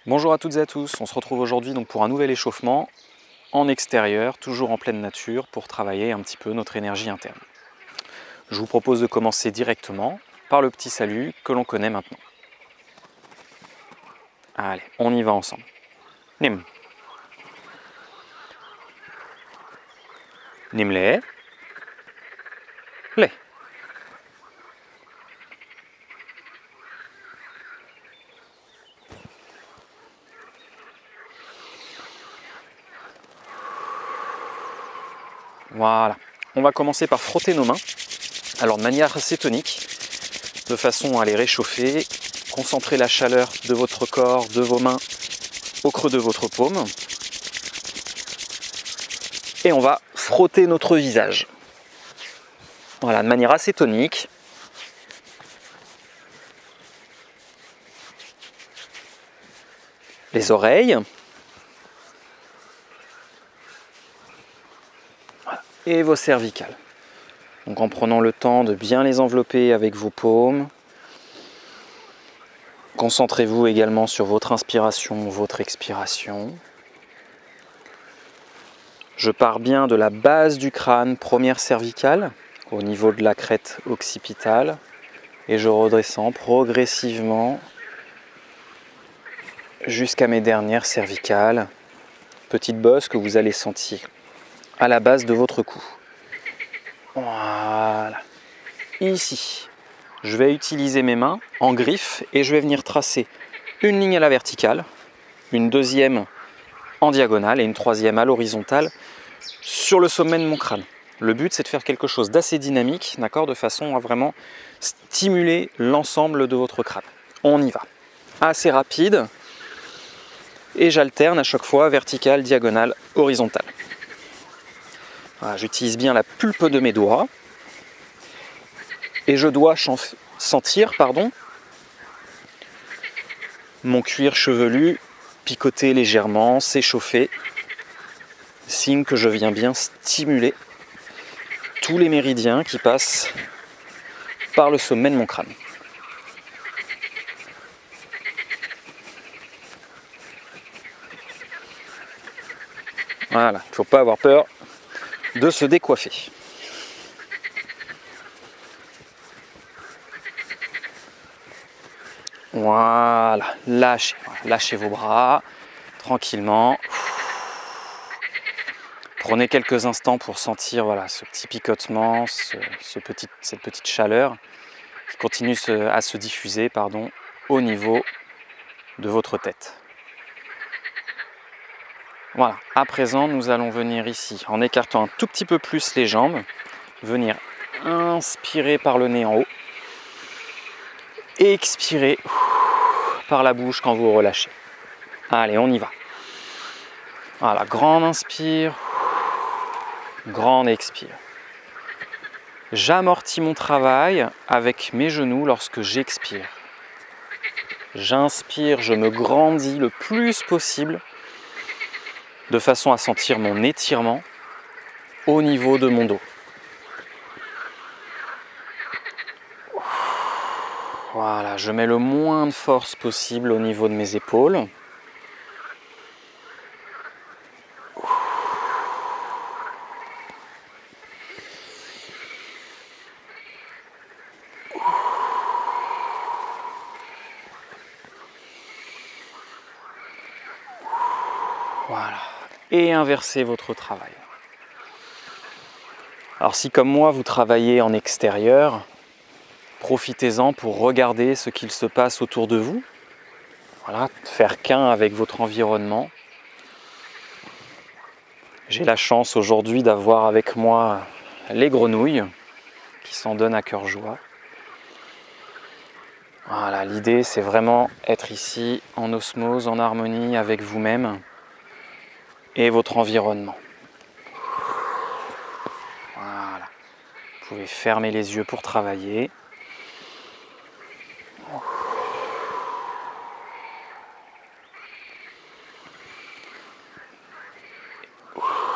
Bonjour à toutes et à tous, on se retrouve aujourd'hui donc pour un nouvel échauffement en extérieur, toujours en pleine nature, pour travailler un petit peu notre énergie interne. Je vous propose de commencer directement par le petit salut que l'on connaît maintenant. Allez, on y va ensemble. Nim. Nimle. Le. Voilà. On va commencer par frotter nos mains, alors de manière assez tonique, de façon à les réchauffer, concentrer la chaleur de votre corps, de vos mains, au creux de votre paume. Et on va frotter notre visage. Voilà, de manière assez tonique. Les oreilles. Et vos cervicales. Donc en prenant le temps de bien les envelopper avec vos paumes. Concentrez-vous également sur votre inspiration, votre expiration. Je pars bien de la base du crâne, première cervicale, au niveau de la crête occipitale, et je redescends progressivement jusqu'à mes dernières cervicales. Petite bosse que vous allez sentir à la base de votre cou. Voilà. Ici, je vais utiliser mes mains en griffe et je vais venir tracer une ligne à la verticale, une deuxième en diagonale et une troisième à l'horizontale sur le sommet de mon crâne. Le but, c'est de faire quelque chose d'assez dynamique, d'accord, de façon à vraiment stimuler l'ensemble de votre crâne. On y va. Assez rapide. Et j'alterne à chaque fois verticale, diagonale, horizontale. Voilà, j'utilise bien la pulpe de mes doigts. Et je dois sentir mon cuir chevelu picoter légèrement, s'échauffer. Signe que je viens bien stimuler tous les méridiens qui passent par le sommet de mon crâne. Voilà, il ne faut pas avoir peur de se décoiffer. Voilà, lâchez vos bras tranquillement. Prenez quelques instants pour sentir ce petit picotement, cette petite chaleur qui continue à se diffuser au niveau de votre tête. Voilà, à présent nous allons venir ici en écartant un tout petit peu plus les jambes, venir inspirer par le nez en haut et expirer par la bouche quand vous relâchez. Allez, on y va. Voilà, grande inspire, grande expire. J'amortis mon travail avec mes genoux lorsque j'expire. J'inspire, je me grandis le plus possible de façon à sentir mon étirement au niveau de mon dos. Voilà, je mets le moins de force possible au niveau de mes épaules. Voilà. Et inversez votre travail. Alors si comme moi vous travaillez en extérieur, profitez-en pour regarder ce qu'il se passe autour de vous. Voilà, faire qu'un avec votre environnement. J'ai la chance aujourd'hui d'avoir avec moi les grenouilles qui s'en donnent à cœur joie. Voilà, l'idée c'est vraiment être ici en osmose, en harmonie avec vous-même et votre environnement. Voilà. Vous pouvez fermer les yeux pour travailler.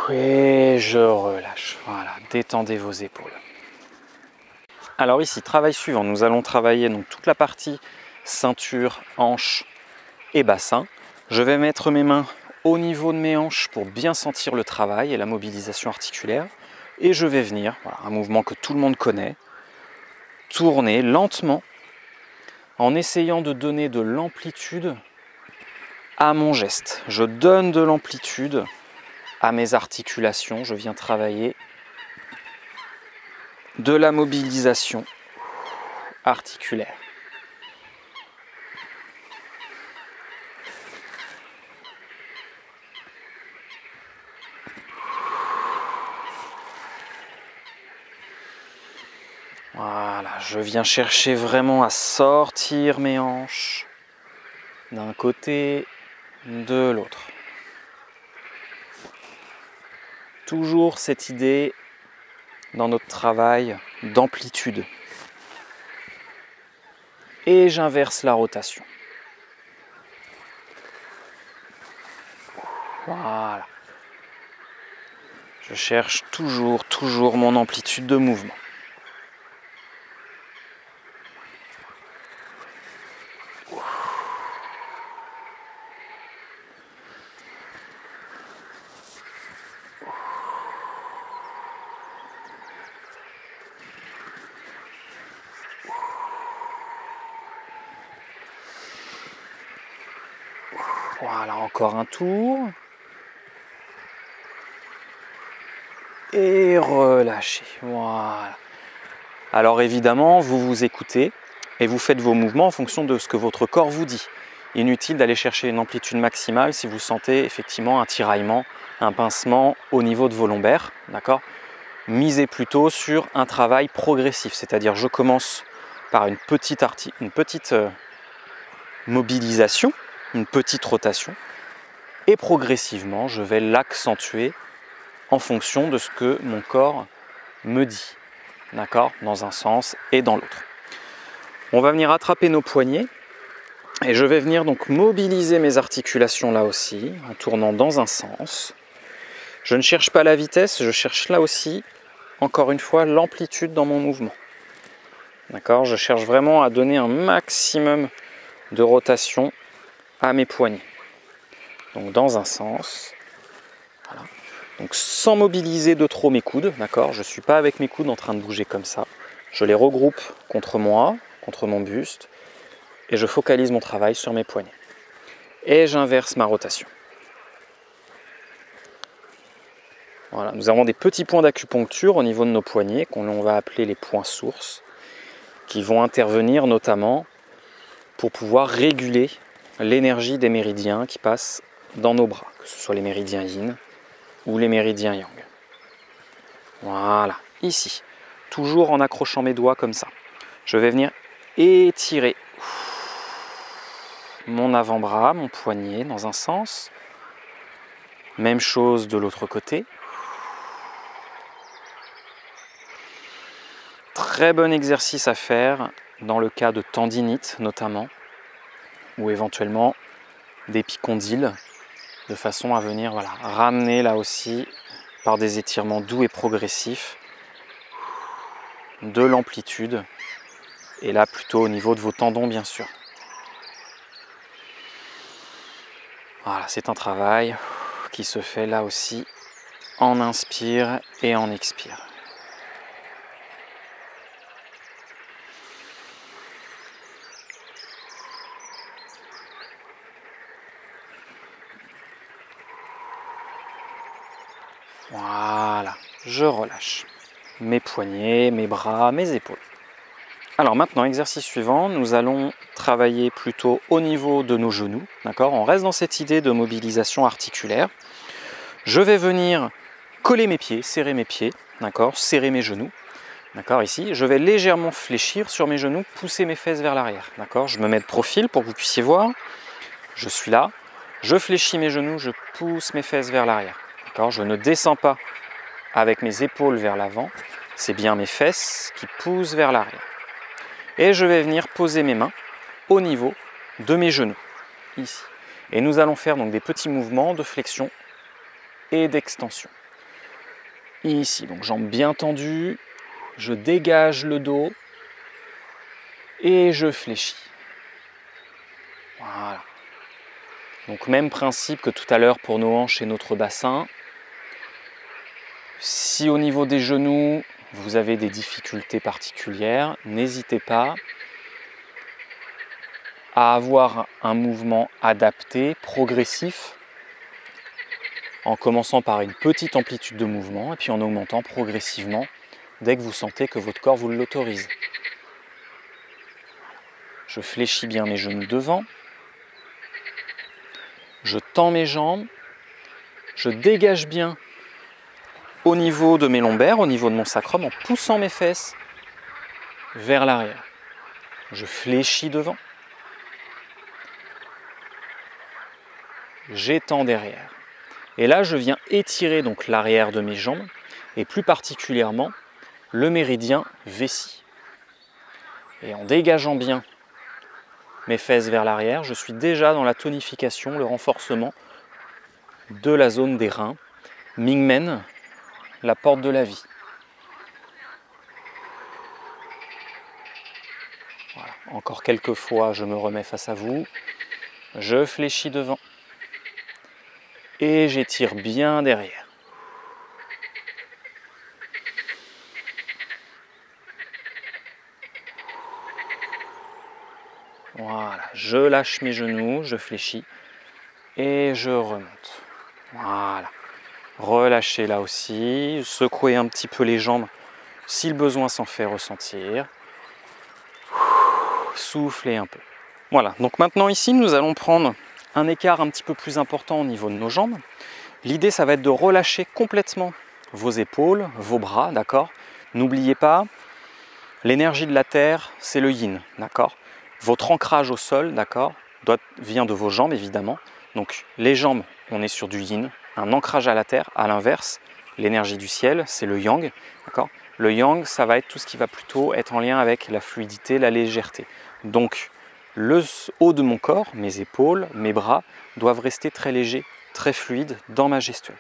Et je relâche. Voilà, détendez vos épaules. Alors ici, travail suivant, nous allons travailler donc toute la partie ceinture, hanche et bassin. Je vais mettre mes mains au niveau de mes hanches pour bien sentir le travail et la mobilisation articulaire. Et je vais venir, voilà, un mouvement que tout le monde connaît, tourner lentement en essayant de donner de l'amplitude à mon geste. Je donne de l'amplitude à mes articulations. Je viens travailler de la mobilisation articulaire. Voilà, je viens chercher vraiment à sortir mes hanches d'un côté, de l'autre. Toujours cette idée dans notre travail d'amplitude. Et j'inverse la rotation. Voilà. Je cherche toujours mon amplitude de mouvement. Voilà, encore un tour. Et relâchez. Voilà. Alors évidemment, vous vous écoutez et vous faites vos mouvements en fonction de ce que votre corps vous dit. Inutile d'aller chercher une amplitude maximale si vous sentez effectivement un tiraillement, un pincement au niveau de vos lombaires. D'accord ? Misez plutôt sur un travail progressif, c'est-à-dire je commence par une petite mobilisation, une petite rotation, et progressivement je vais l'accentuer en fonction de ce que mon corps me dit, d'accord, dans un sens et dans l'autre. On va venir attraper nos poignets et je vais venir donc mobiliser mes articulations là aussi en tournant dans un sens. Je ne cherche pas la vitesse, je cherche là aussi, encore une fois, l'amplitude dans mon mouvement. D'accord, je cherche vraiment à donner un maximum de rotation à mes poignets. Donc dans un sens, voilà. Donc sans mobiliser de trop mes coudes, d'accord, je ne suis pas avec mes coudes en train de bouger comme ça. Je les regroupe contre moi, contre mon buste, et je focalise mon travail sur mes poignets. Et j'inverse ma rotation. Voilà, nous avons des petits points d'acupuncture au niveau de nos poignets, qu'on va appeler les points sources, qui vont intervenir notamment pour pouvoir réguler l'énergie des méridiens qui passent dans nos bras, que ce soit les méridiens yin ou les méridiens yang. Voilà, ici, toujours en accrochant mes doigts comme ça. Je vais venir étirer mon avant-bras, mon poignet dans un sens. Même chose de l'autre côté. Très bon exercice à faire dans le cas de tendinite notamment, ou éventuellement d'épicondyles, de façon à venir ramener là aussi, par des étirements doux et progressifs, de l'amplitude, et là plutôt au niveau de vos tendons bien sûr. Voilà, c'est un travail qui se fait là aussi en inspire et en expire. Voilà, je relâche mes poignets, mes bras, mes épaules. Alors maintenant, exercice suivant, nous allons travailler plutôt au niveau de nos genoux. D'accord ? On reste dans cette idée de mobilisation articulaire. Je vais venir coller mes pieds, serrer mes pieds, d'accord ? Serrer mes genoux. D'accord, ici, je vais légèrement fléchir sur mes genoux, pousser mes fesses vers l'arrière. D'accord ? Je me mets de profil pour que vous puissiez voir. Je suis là, je fléchis mes genoux, je pousse mes fesses vers l'arrière. D'accord ? Je ne descends pas avec mes épaules vers l'avant, c'est bien mes fesses qui poussent vers l'arrière. Et je vais venir poser mes mains au niveau de mes genoux, ici. Et nous allons faire donc des petits mouvements de flexion et d'extension. Ici, donc jambes bien tendues, je dégage le dos et je fléchis. Voilà. Donc même principe que tout à l'heure pour nos hanches et notre bassin. Si au niveau des genoux, vous avez des difficultés particulières, n'hésitez pas à avoir un mouvement adapté, progressif, en commençant par une petite amplitude de mouvement et puis en augmentant progressivement dès que vous sentez que votre corps vous l'autorise. Je fléchis bien mes genoux devant, je tends mes jambes, je dégage bien au niveau de mes lombaires, au niveau de mon sacrum, en poussant mes fesses vers l'arrière. Je fléchis devant, j'étends derrière. Et là, je viens étirer donc l'arrière de mes jambes et plus particulièrement le méridien vessie. Et en dégageant bien mes fesses vers l'arrière, je suis déjà dans la tonification, le renforcement de la zone des reins. Mingmen, la porte de la vie. Voilà. Encore quelques fois, je me remets face à vous. Je fléchis devant. Et j'étire bien derrière. Voilà, je lâche mes genoux, je fléchis et je remonte. Voilà. Relâchez là aussi, secouez un petit peu les jambes si le besoin s'en fait ressentir. Soufflez un peu. Voilà, donc maintenant ici nous allons prendre un écart un petit peu plus important au niveau de nos jambes. L'idée ça va être de relâcher complètement vos épaules, vos bras, d'accord? N'oubliez pas, l'énergie de la terre c'est le yin, d'accord? Votre ancrage au sol, d'accord, vient de vos jambes évidemment. Donc les jambes, on est sur du yin, un ancrage à la terre. À l'inverse, l'énergie du ciel, c'est le yang, d'accord. Le yang, ça va être tout ce qui va plutôt être en lien avec la fluidité, la légèreté. Donc le haut de mon corps, mes épaules, mes bras, doivent rester très légers, très fluides dans ma gestuelle.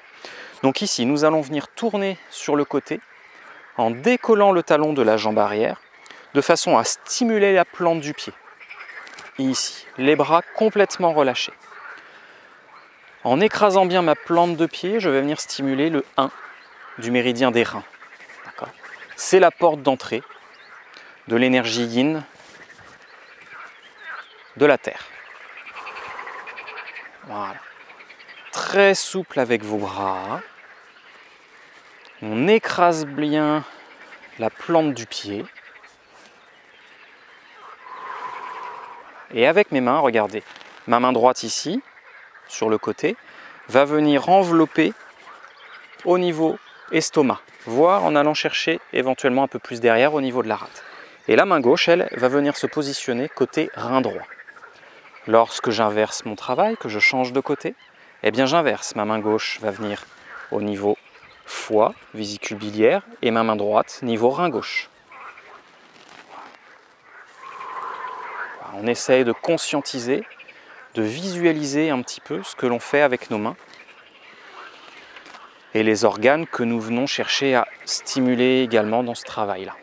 Donc ici, nous allons venir tourner sur le côté en décollant le talon de la jambe arrière de façon à stimuler la plante du pied. Et ici, les bras complètement relâchés. En écrasant bien ma plante de pied, je vais venir stimuler le 1 du méridien des reins. C'est la porte d'entrée de l'énergie yin de la terre. Voilà. Très souple avec vos bras. On écrase bien la plante du pied. Et avec mes mains, regardez, ma main droite ici, sur le côté, va venir envelopper au niveau estomac, voire en allant chercher éventuellement un peu plus derrière au niveau de la rate. Et la main gauche, elle, va venir se positionner côté rein droit. Lorsque j'inverse mon travail, que je change de côté, eh bien j'inverse. Ma main gauche va venir au niveau foie, vésicule biliaire, et ma main droite, niveau rein gauche. On essaye de conscientiser, de visualiser un petit peu ce que l'on fait avec nos mains et les organes que nous venons chercher à stimuler également dans ce travail-là.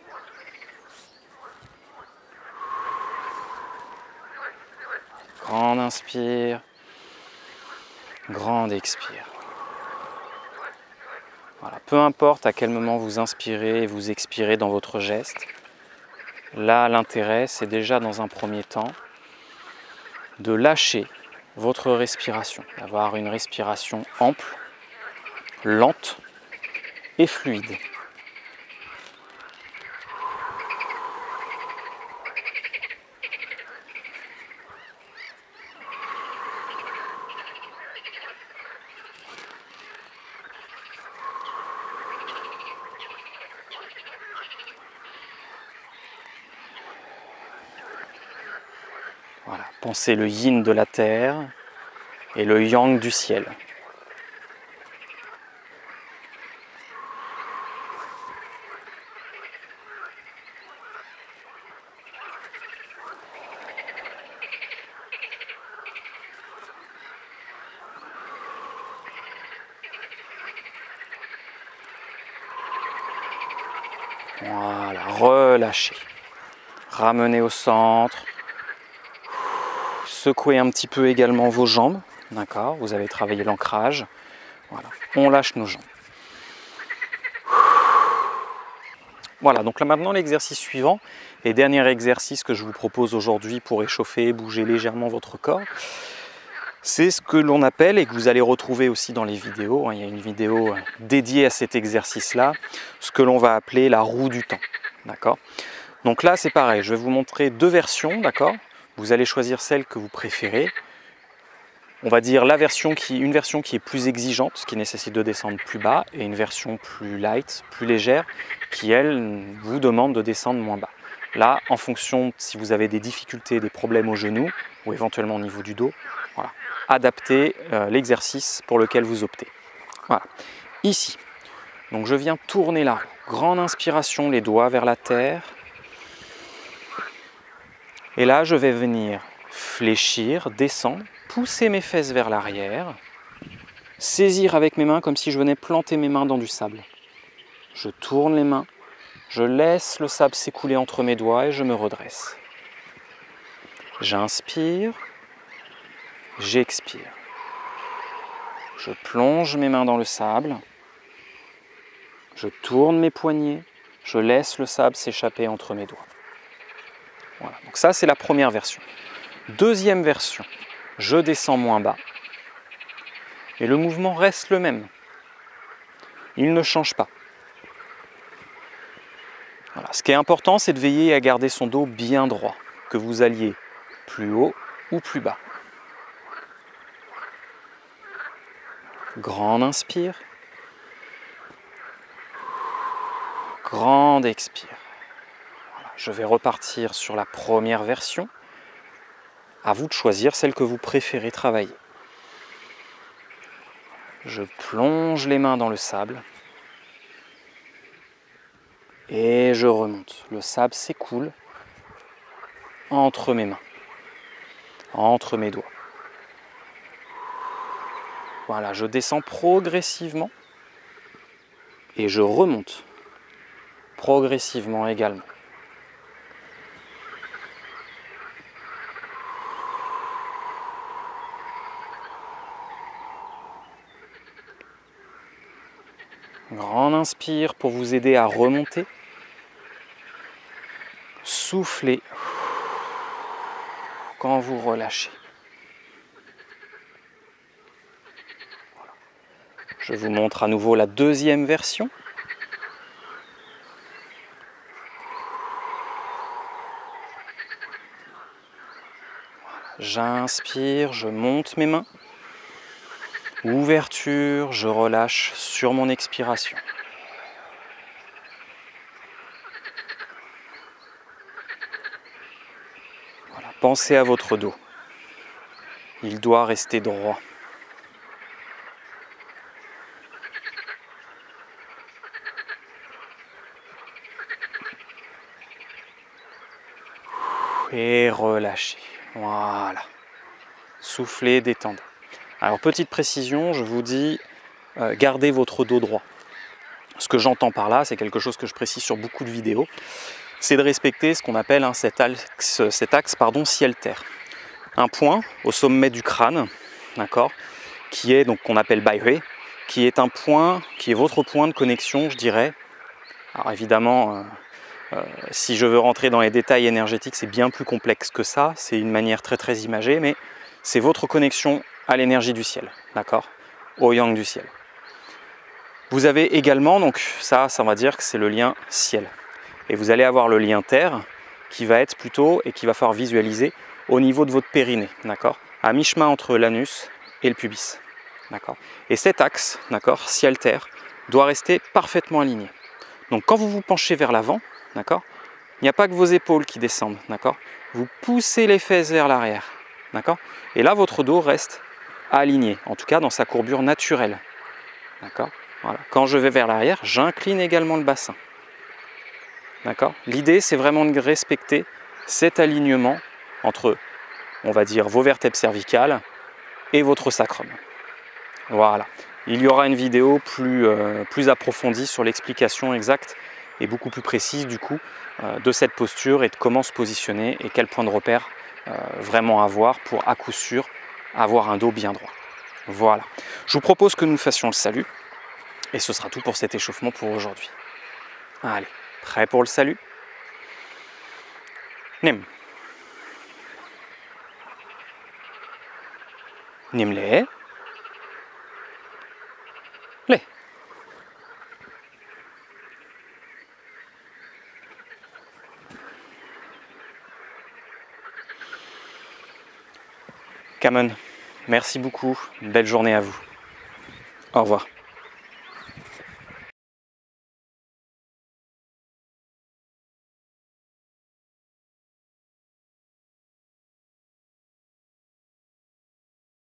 Grande inspire, grande expire. Voilà. Peu importe à quel moment vous inspirez et vous expirez dans votre geste, là l'intérêt c'est déjà dans un premier temps de lâcher votre respiration, d'avoir une respiration ample, lente et fluide. Voilà, pensez le yin de la terre et le yang du ciel. Voilà, relâchez. Ramenez au centre. Secouez un petit peu également vos jambes, d'accord? Vous avez travaillé l'ancrage. Voilà, on lâche nos jambes. Voilà, donc là maintenant l'exercice suivant, et dernier exercice que je vous propose aujourd'hui pour échauffer, bouger légèrement votre corps, c'est ce que l'on appelle, et que vous allez retrouver aussi dans les vidéos, hein, il y a une vidéo dédiée à cet exercice-là, ce que l'on va appeler la roue du temps, d'accord? Donc là c'est pareil, je vais vous montrer deux versions, d'accord? Vous allez choisir celle que vous préférez. On va dire une version qui est plus exigeante, qui nécessite de descendre plus bas, et une version plus light, plus légère, qui elle vous demande de descendre moins bas. Là, en fonction si vous avez des difficultés, des problèmes au genou, ou éventuellement au niveau du dos, voilà, adaptez l'exercice pour lequel vous optez. Voilà. Ici, donc je viens tourner la roue. Grande inspiration, les doigts vers la terre. Et là, je vais venir fléchir, descendre, pousser mes fesses vers l'arrière, saisir avec mes mains comme si je venais planter mes mains dans du sable. Je tourne les mains, je laisse le sable s'écouler entre mes doigts et je me redresse. J'inspire, j'expire. Je plonge mes mains dans le sable, je tourne mes poignets, je laisse le sable s'échapper entre mes doigts. Voilà, donc ça c'est la première version. Deuxième version, je descends moins bas et le mouvement reste le même. Il ne change pas. Voilà. Ce qui est important, c'est de veiller à garder son dos bien droit, que vous alliez plus haut ou plus bas. Grande inspire, grande expire. Voilà. Je vais repartir sur la première version. À vous de choisir celle que vous préférez travailler. Je plonge les mains dans le sable et je remonte. Le sable s'écoule entre mes mains, entre mes doigts. Voilà, je descends progressivement et je remonte progressivement également. Grande inspire pour vous aider à remonter. Soufflez quand vous relâchez. Voilà. Je vous montre à nouveau la deuxième version. Voilà. J'inspire, je monte mes mains. Ouverture, je relâche sur mon expiration. Voilà, pensez à votre dos. Il doit rester droit. Et relâchez. Voilà. Soufflez, détendez. Alors, petite précision, je vous dis, gardez votre dos droit. Ce que j'entends par là, c'est quelque chose que je précise sur beaucoup de vidéos, c'est de respecter ce qu'on appelle cet axe ciel-terre. Un point au sommet du crâne, d'accord, qui est donc qu'on appelle Baihue, qui est un point, qui est votre point de connexion, je dirais. Alors évidemment, si je veux rentrer dans les détails énergétiques, c'est bien plus complexe que ça, c'est une manière très très imagée, mais c'est votre connexion à l'énergie du ciel, d'accord, au yang du ciel. Vous avez également, donc ça on va dire que c'est le lien ciel. Et vous allez avoir le lien terre qui va être plutôt, et qui va falloir visualiser, au niveau de votre périnée, d'accord, à mi-chemin entre l'anus et le pubis, d'accord. Et cet axe, d'accord, ciel-terre, doit rester parfaitement aligné. Donc quand vous vous penchez vers l'avant, d'accord, il n'y a pas que vos épaules qui descendent, d'accord. Vous poussez les fesses vers l'arrière, d'accord. Et là, votre dos reste aligné, en tout cas dans sa courbure naturelle, d'accord. Voilà. Quand je vais vers l'arrière, j'incline également le bassin, d'accord. L'idée, c'est vraiment de respecter cet alignement entre, on va dire, vos vertèbres cervicales et votre sacrum. Voilà. Il y aura une vidéo plus approfondie sur l'explication exacte et beaucoup plus précise du coup de cette posture et de comment se positionner et quel point de repère vraiment avoir pour à coup sûr avoir un dos bien droit. Voilà. Je vous propose que nous fassions le salut. Et ce sera tout pour cet échauffement pour aujourd'hui. Allez, prêt pour le salut? Nim. Nimle. Le. Kamen, merci beaucoup. Belle journée à vous. Au revoir.